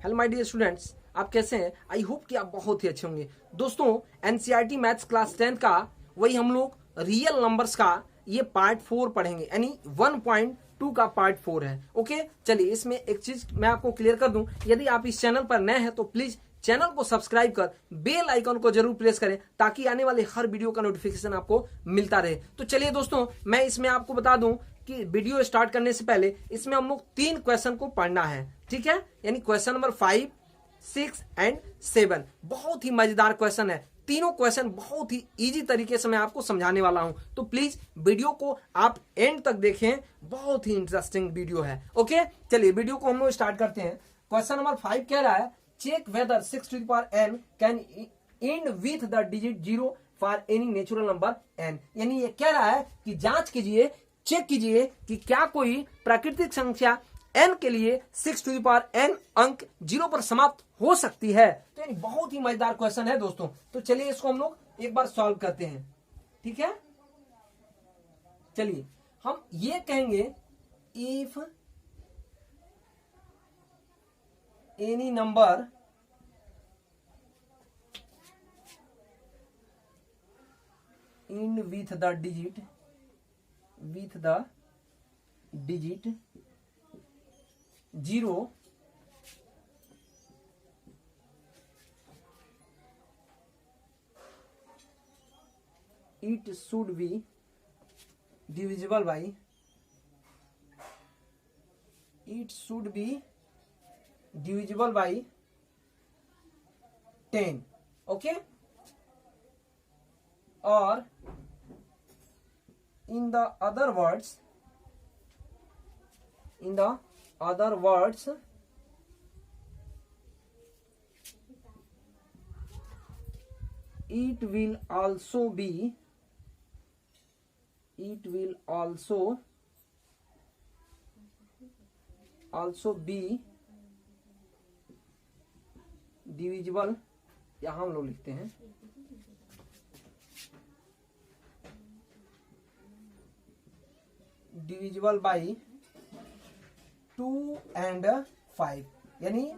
Hello my dear students, आप कैसे हैं? आई होप कि आप बहुत ही अच्छे होंगे। दोस्तों, एनसीईआरटी मैथ्स क्लास 10 का वही हम लोग रियल नंबर्स का ये पार्ट 4 पढ़ेंगे, यानी 1.2 का पार्ट 4 है। ओके, चलिए इसमें एक चीज मैं आपको क्लियर कर दूं, यदि आप इस चैनल पर नए हैं तो प्लीज चैनल को सब्सक्राइब कर बेल आइकन को जरूर प्रेस करें ताकि आने वाले हर वीडियो का नोटिफिकेशन आपको मिलता रहे। तो चलिए दोस्तों, मैं इसमें आपको बता दूं कि वीडियो स्टार्ट करने से पहले इसमें हम लोग 3 क्वेश्चन को पढ़ना है, ठीक है? यानी क्वेश्चन नंबर 5, 6 एंड 7 बहुत ही मजेदार क्वेश्चन है। तीनों क्वेश्चन बहुत ही इजी तरीके से मैं आपको समझाने वाला हूं, तो प्लीज वीडियो को आप एंड तक देखें, बहुत ही इंटरेस्टिंग वीडियो है। ओके, चलिए वीडियो को हम लोग स्टार्ट करते हैं। क्वेश्चन नंबर 5 कह रहा है, check whether 6 to the power n can end with the digit 0 for any natural number n। यानी ये कह रहा है कि जांच कीजिए, चेक कीजिए कि क्या कोई प्राकृतिक संख्या n के लिए 6 to the power n अंक 0 पर समाप्त हो सकती है। तो यानी बहुत ही मजेदार क्वेश्चन है दोस्तों। तो चलिए इसको हम लोग एक बार सॉल्व करते हैं, ठीक है? चलिए हम ये कहेंगे, if any number end with the digit 0 it should be divisible by 10। Okay, और in the other words it will also be divisible, यहां हम लोग लिखते हैं डिविजिबल बाई 2 and 5। यानी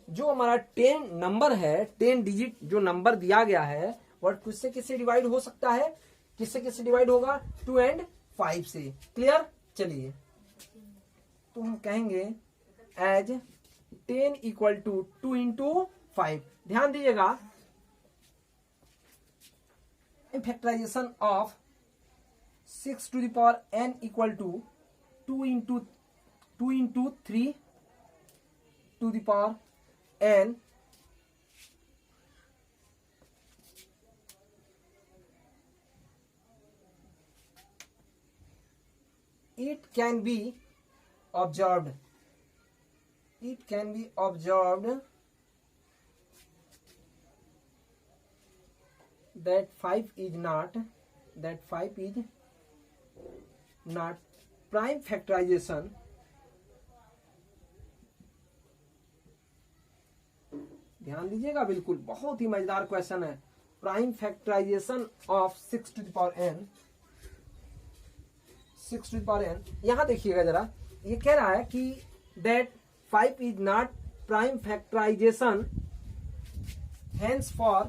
जो हमारा 10 नंबर है, 10 डिजिट जो नंबर दिया गया है, वह किससे किससे डिवाइड हो सकता है? किससे किससे डिवाइड होगा? 2 and 5 से। क्लियर? चलिए तो हम कहेंगे एज 10 इक्वल टू 2 into 5। ध्यान दीजिएगा, factorisation of 6 to the power n equal to 2 into 3 to the power n it can be observed that 5 is not prime factorization ध्यान दीजिएगा, बिल्कुल बहुत ही मजेदार क्वेश्चन है। Prime factorisation of 6 to the power n, यहां देखिएगा जरा, ये कह रहा है कि that 5 is not prime factorization, hence for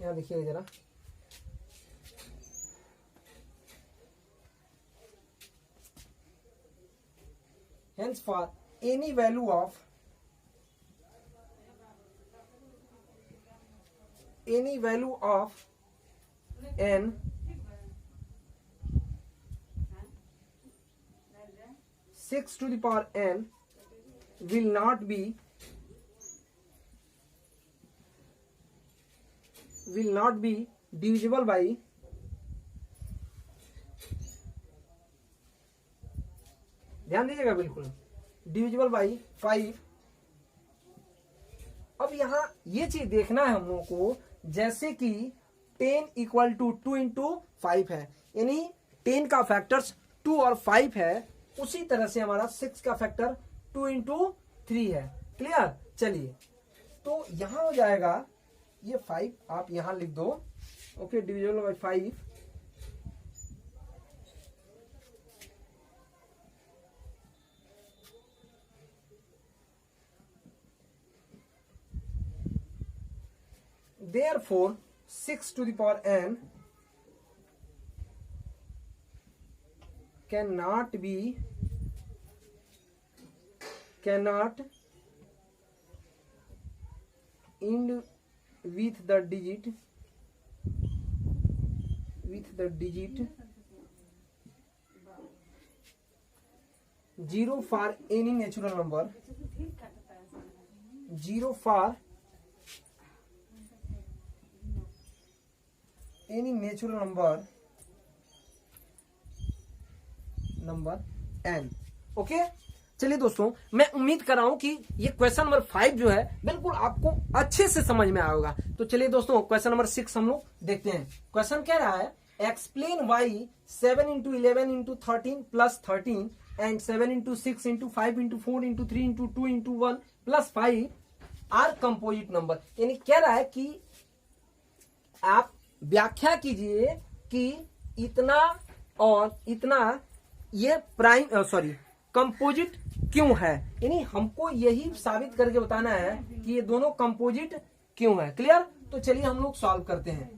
यहां देखिएगा जरा, hence for any value of n 6 to the power n will not be divisible by ध्यान दीजिएगा, बिल्कुल डिविजिबल बाई 5। अब यहां ये चीज देखना है हम लोगों को, जैसे कि 10 इक्वल टू 2 into 5 है, यानी 10 का फैक्टर्स 2 और 5 है, उसी तरह से हमारा 6 का फैक्टर 2 into 3 है। क्लियर? चलिए तो यहां हो जाएगा ये 5 आप यहां लिख दो, okay, divisible by 5 therefore 6 to the power n cannot end with the digit 0 for any natural number, 0 for any natural number n। Okay चलिए दोस्तों, मैं उम्मीद कर रहा हूं कि ये क्वेश्चन नंबर 5 जो है बिल्कुल आपको अच्छे से समझ में आएगा। तो चलिए दोस्तों, क्वेश्चन नंबर 6 हम लोग देखते हैं। क्वेश्चन कह रहा है explain why 7 into 11 into 13 plus 13 and 7 into 6 into 5 into 4 into 3 into 2 into 1 plus 5 are composite number. यानी कह रहा है कि आप व्याख्या कीजिए कि इतना और इतना ये प्राइम कंपोजिट क्यों है। यानी हमको यही साबित करके बताना है कि ये दोनों कंपोजिट क्यों है। क्लियर? तो चलिए हम लोग सॉल्व करते हैं।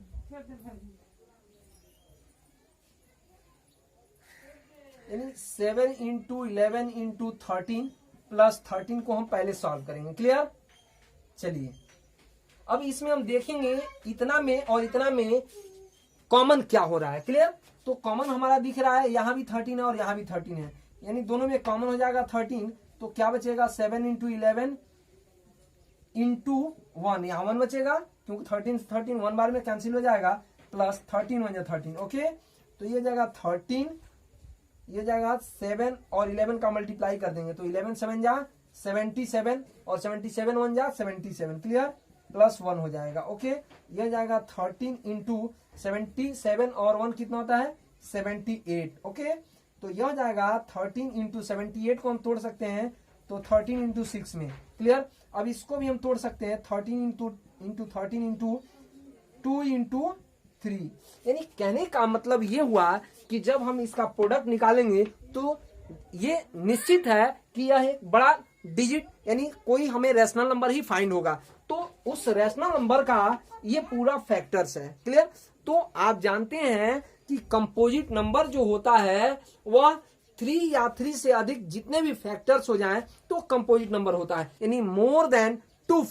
यानी 7 इंटू 11 इंटू 13 प्लस 13 को हम पहले सॉल्व करेंगे। क्लियर? चलिए अब इसमें हम देखेंगे इतना में और इतना में कॉमन क्या हो रहा है। क्लियर? तो कॉमन हमारा दिख रहा है, यहां भी 13 है और यहां भी 13 है, यानी दोनों में कॉमन हो जाएगा 13। तो क्या बचेगा 7 इंटू 11 इंटू 1, यहां 1 बचेगा क्योंकि 13 1 बार में कैंसिल हो जाएगा, प्लस 13 1 13। ओके, तो ये जाएगा 13, ये जाएगा 7 और 11 का मल्टीप्लाई कर देंगे तो 11 7 जा 77 और 77 1 जा 77। क्लियर? प्लस 1 हो जाएगा। ओके, ये जाएगा 13 इंटू 77 और 1 कितना होता है 78। ओके, तो यह जाएगा 13 इंटू 78 को हम तोड़ सकते हैं तो 13 इंटू 6 में। क्लियर? अब इसको भी हम तोड़ सकते हैं 13 इंटू 13 इंटू 2 इंटू 3। यानी कहने का मतलब ये हुआ कि जब हम इसका प्रोडक्ट निकालेंगे तो ये निश्चित है कि यह एक बड़ा डिजिट यानी कोई हमें रैशनल नंबर ही फाइंड होगा। तो उस रैशनल नंबर का ये पूरा फैक्टर्स है। क्लियर? तो आप जानते हैं कि कंपोजिट नंबर जो होता है वह 3 या 3 से अधिक जितने भी फैक्टर्स हो जाएं तो कंपोजिट नंबर होता है। यानी more than 2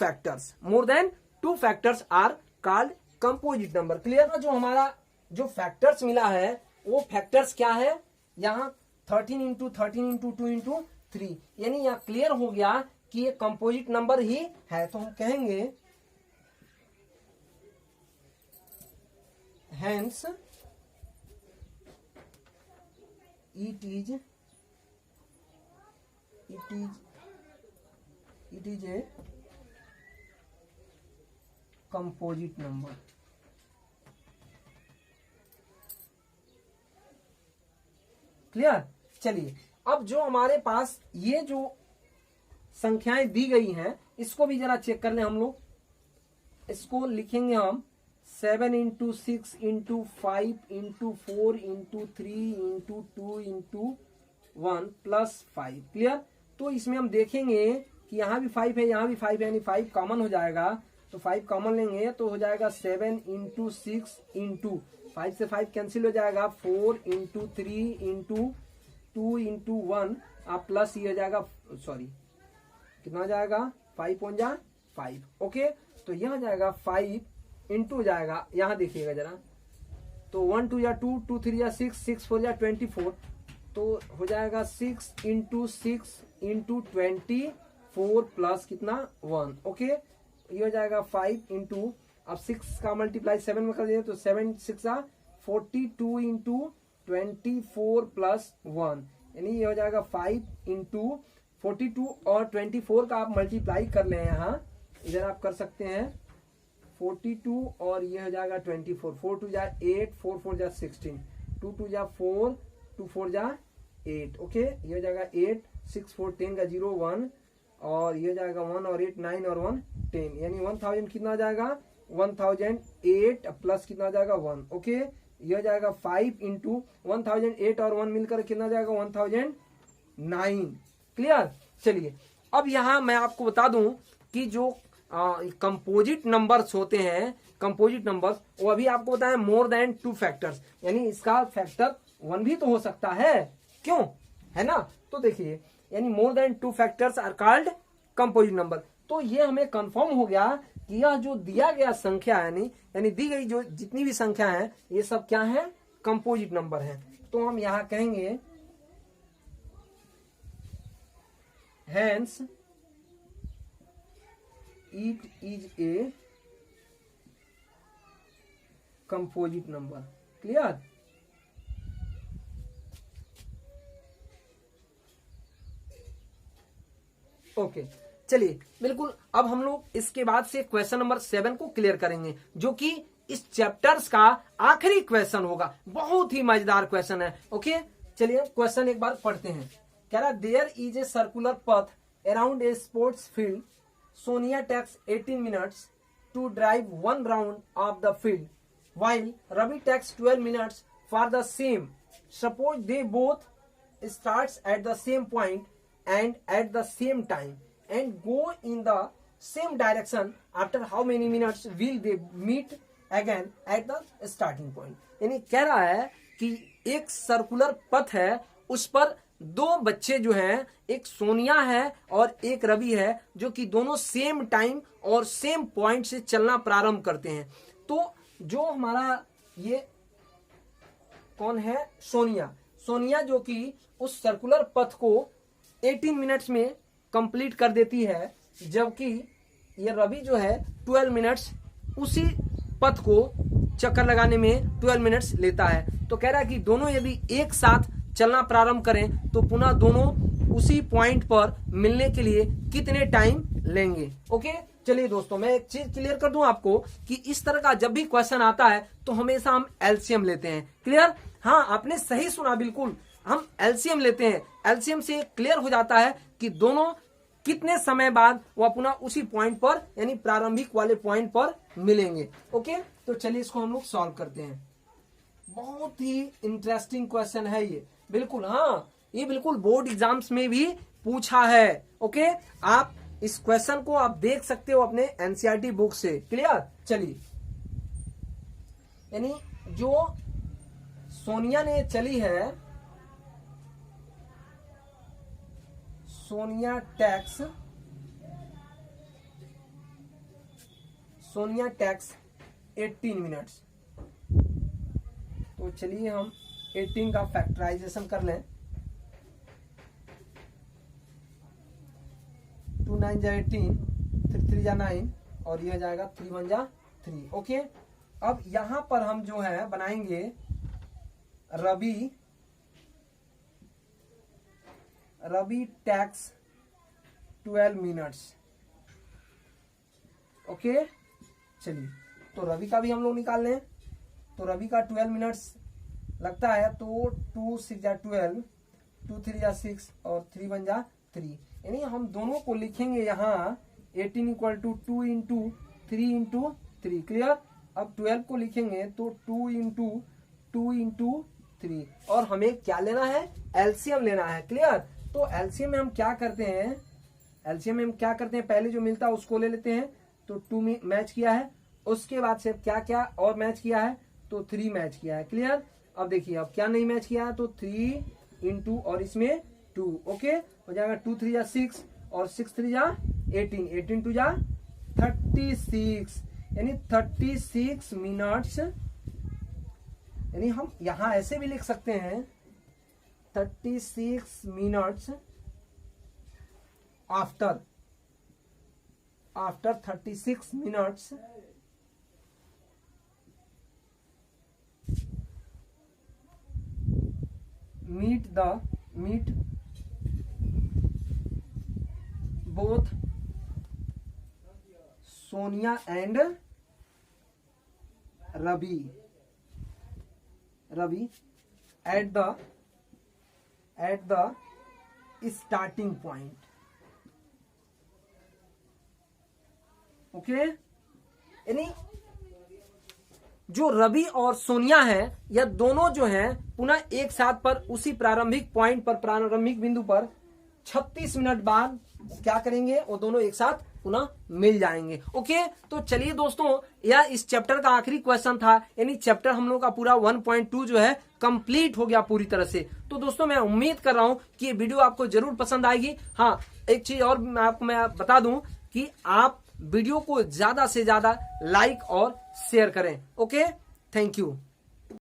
factors are called composite number. Clear? जो हमारा जो फैक्टर्स मिला है वो फैक्टर्स क्या है, यहाँ 13 इंटू 13 इंटू 2 इंटू 3, यानी यहाँ क्लियर हो गया कि ये कंपोजिट नंबर ही है। तो हम कहेंगे hence it is a composite number। Clear? चलिए अब जो हमारे पास ये जो संख्याएं दी गई हैं इसको भी जरा चेक कर लें हम लोग। इसको लिखेंगे हम 7 into 6 into 5 into 4 into 3 into 2 into 1 plus 5। Clear? तो इसमें हम देखेंगे कि यहाँ भी 5 है, यहाँ भी 5 है, यानी 5 कॉमन हो जाएगा। तो 5 कॉमन लेंगे तो हो जाएगा 7 इंटू 6 इंटू 5 से 5 कैंसिल हो जाएगा 4 इंटू 3 इंटू 2 इंटू 1 आप प्लस ये हो जाएगा, सॉरी कितना हो जाएगा 5 1 जा 5। ओके, तो यह जाएगा 5 इंटू जाएगा, यहां देखिएगा जरा, तो 1 2 या 2 2 3 या 6 6 4 या 24, तो हो जाएगा 6 इंटू 6 इंटू 24 प्लस कितना 1। ओके, ये हो जाएगा 5 इंटू, अब 6 का मल्टीप्लाई 7 में कर दिए तो 7 6 42 इंटू 24 प्लस 1, यानी ये हो जाएगा 5 इंटू 42 और 24 का आप मल्टीप्लाई कर लें, यहाँ इधर आप कर सकते हैं 42 और ये हो जाएगा 24, 4 2 जा 8 4 4 जा 16, 2 2 जा 4 2 4 जा 8। ओके, ये हो जाएगा 8 6 4 10 का 0 1 और ये हो जाएगा 1 और 8 9 और 1 10, यानी 1000 कितना आ जाएगा 1008 प्लस कितना आ जाएगा 1। ओके, ये हो जाएगा 5 इंटू 1008 और 1 मिलकर कितना आ जाएगा 1009। क्लियर? चलिए अब यहाँ मैं आपको बता दूं कि जो कंपोजिट नंबर्स होते हैं, कंपोजिट नंबर्स, वो अभी आपको बताया मोर देन 2 फैक्टर्स, यानी इसका फैक्टर 1 भी तो हो सकता है, क्यों, है ना। तो देखिए यानी more than 2 factors are called composite number. तो ये हमें कंफर्म हो गया कि यह जो दिया गया संख्या है, यानी दी गई जो जितनी भी संख्या है ये सब क्या है, कंपोजिट नंबर है। तो हम यहां कहेंगे hence it is a composite number, clear। Okay चलिए बिल्कुल, अब हम लोग इसके बाद से क्वेश्चन नंबर 7 को क्लियर करेंगे, जो कि इस चैप्टर्स का आखिरी क्वेश्चन होगा। बहुत ही मजेदार क्वेश्चन है। ओके चलिए क्वेश्चन एक बार पढ़ते हैं। कह रहा there is a circular path around a sports field, Sonia takes 18 minutes to drive 1 round of the field while Ravi takes 12 minutes for the same. Suppose they both starts at the same point and at the same time and go in the same direction. After how many minutes will they meet again at the starting point? यानी कह रहा है कि एक circular पथ है, उस पर 2 बच्चे जो हैं, एक सोनिया है और एक रवि है, जो कि दोनों सेम टाइम और सेम पॉइंट से चलना प्रारंभ करते हैं। तो जो हमारा ये कौन है, सोनिया जो कि उस सर्कुलर पथ को 18 मिनट्स में कंप्लीट कर देती है, जबकि ये रवि जो है 12 मिनट्स उसी पथ को चक्कर लगाने में 12 मिनट्स लेता है। तो कह रहा है कि दोनों यदि एक साथ चलना प्रारंभ करें तो पुनः दोनों उसी पॉइंट पर मिलने के लिए कितने टाइम लेंगे। ओके चलिए दोस्तों, मैं एक चीज क्लियर कर दूं आपको कि इस तरह का जब भी क्वेश्चन आता है तो हमेशा हम एलसीएम लेते हैं। क्लियर? हाँ, आपने सही सुना, बिल्कुल हम एलसीएम लेते हैं। एलसीएम से क्लियर हो जाता है कि दोनों कितने समय बाद वह पुनः उसी पॉइंट पर यानी प्रारंभिक वाले पॉइंट पर मिलेंगे। ओके तो चलिए इसको हम लोग सॉल्व करते हैं। बहुत ही इंटरेस्टिंग क्वेश्चन है ये, बिल्कुल। हाँ, ये बिल्कुल बोर्ड एग्जाम्स में भी पूछा है। ओके, आप इस क्वेश्चन को आप देख सकते हो अपने एनसीईआरटी बुक से। क्लियर? चलिए, यानी जो सोनिया ने चली है, सोनिया टैक्स 18 मिनट्स। तो चलिए हम 18 का फैक्टराइजेशन कर लें। 2 9 जा 18, 3 3 जा 9 और यह जाएगा 3 1 जा 3। ओके, अब यहां पर हम जो है बनाएंगे रवि टैक्स 12 मिनट्स। ओके चलिए, तो रवि का भी हम लोग निकाल लें। तो रवि का 12 मिनट्स लगता है, तो 2 6 जा 12, 2 3 जा 6 और 3 1 जा 3। यानी हम दोनों को लिखेंगे यहाँ 18 equal to 2 into 3 into 3। Clear? अब 12 को लिखेंगे तो 2 इंटू 2 इंटू 3, और हमें क्या लेना है, एलसीएम लेना है। क्लियर? तो एलसीएम में हम क्या करते हैं, पहले जो मिलता है उसको ले लेते हैं। तो 2 में मैच किया है, उसके बाद से क्या क्या और मैच किया है, तो 3 मैच किया है। क्लियर? अब देखिए अब क्या नहीं मैच किया है, तो 3 इंटू और इसमें 2। ओके, हो जाएगा 2 3 जा 6 और 6 3 जा 18, 18 2 जा 36, यानी 36 मिनट्स। यानी हम यहां ऐसे भी लिख सकते हैं 36 minutes after 36 minutes meet both Sonia and Ravi at the starting point. Okay, यानी जो रवि और सोनिया है, यह दोनों जो हैं पुनः एक साथ पर उसी प्रारंभिक पॉइंट पर, प्रारंभिक बिंदु पर 36 मिनट बाद क्या करेंगे, वो दोनों एक साथ पुनः मिल जाएंगे। ओके, तो चलिए दोस्तों, यह इस चैप्टर का आखिरी क्वेश्चन था, यानी चैप्टर हम लोग का पूरा 1.2 जो है कंप्लीट हो गया पूरी तरह से। तो दोस्तों मैं उम्मीद कर रहा हूं कि ये वीडियो आपको जरूर पसंद आएगी। हाँ, एक चीज और मैं बता दूं कि आप वीडियो को ज्यादा से ज्यादा लाइक और शेयर करें। Okay, thank you.